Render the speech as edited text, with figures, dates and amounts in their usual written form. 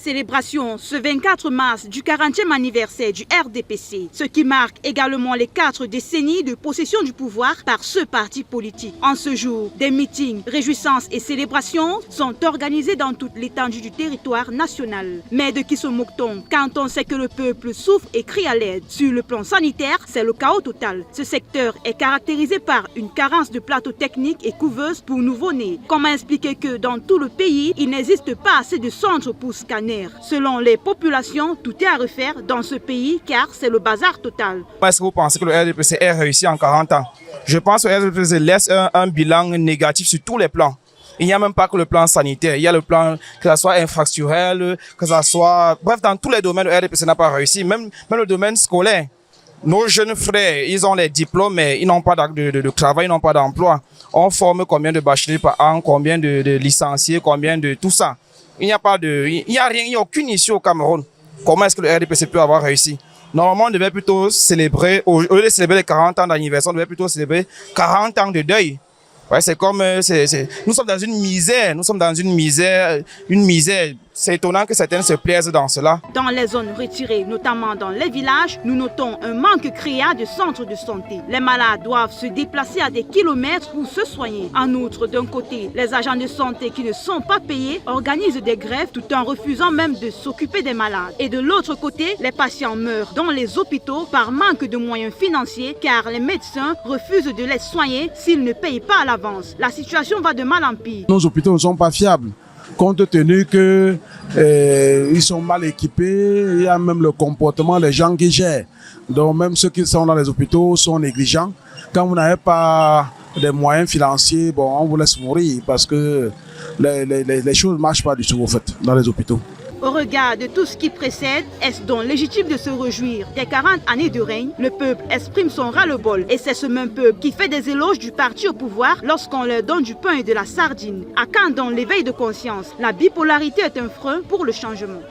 Célébration ce 24 mars du 40e anniversaire du RDPC, ce qui marque également les 4 décennies de possession du pouvoir par ce parti politique. En ce jour, des meetings, réjouissances et célébrations sont organisés dans toute l'étendue du territoire national. Mais de qui se moque-t-on quand on sait que le peuple souffre et crie à l'aide? Sur le plan sanitaire, c'est le chaos total. Ce secteur est caractérisé par une carence de plateaux techniques et couveuses pour nouveau-nés. Comment expliquer que dans tout le pays, il n'existe pas assez de centres pour scanner? Selon les populations, tout est à refaire dans ce pays car c'est le bazar total. Est-ce que vous pensez que le RDPC est réussi en 40 ans? Je pense que le RDPC laisse un bilan négatif sur tous les plans. Il n'y a même pas que le plan sanitaire, il y a le plan, que ce soit infrastructurel, que ce soit... Bref, dans tous les domaines, le RDPC n'a pas réussi, même le domaine scolaire. Nos jeunes frères, ils ont les diplômes, mais ils n'ont pas de travail, ils n'ont pas d'emploi. On forme combien de bacheliers par an, combien de licenciés, combien de tout ça. Il n'y a rien, il n'y a aucune issue au Cameroun. Comment est-ce que le RDPC peut avoir réussi? Normalement, on devait plutôt célébrer, au lieu de célébrer les 40 ans d'anniversaire, on devait plutôt célébrer 40 ans de deuil. Ouais, c'est comme, nous sommes dans une misère, C'est étonnant que certains se plaisent dans cela. Dans les zones retirées, notamment dans les villages, nous notons un manque criant de centres de santé. Les malades doivent se déplacer à des kilomètres pour se soigner. En outre, d'un côté, les agents de santé qui ne sont pas payés organisent des grèves tout en refusant même de s'occuper des malades. Et de l'autre côté, les patients meurent dans les hôpitaux par manque de moyens financiers car les médecins refusent de les soigner s'ils ne payent pas à l'avance. La situation va de mal en pire. Nos hôpitaux ne sont pas fiables. Compte tenu que ils sont mal équipés, il y a même le comportement des gens qui gèrent. Donc même ceux qui sont dans les hôpitaux sont négligents. Quand vous n'avez pas des moyens financiers, bon, on vous laisse mourir parce que les choses ne marchent pas du tout en fait, dans les hôpitaux. Au regard de tout ce qui précède, est-ce donc légitime de se réjouir des 40 années de règne? Le peuple exprime son ras-le-bol et c'est ce même peuple qui fait des éloges du parti au pouvoir lorsqu'on leur donne du pain et de la sardine. À quand donc l'éveil de conscience? La bipolarité est un frein pour le changement.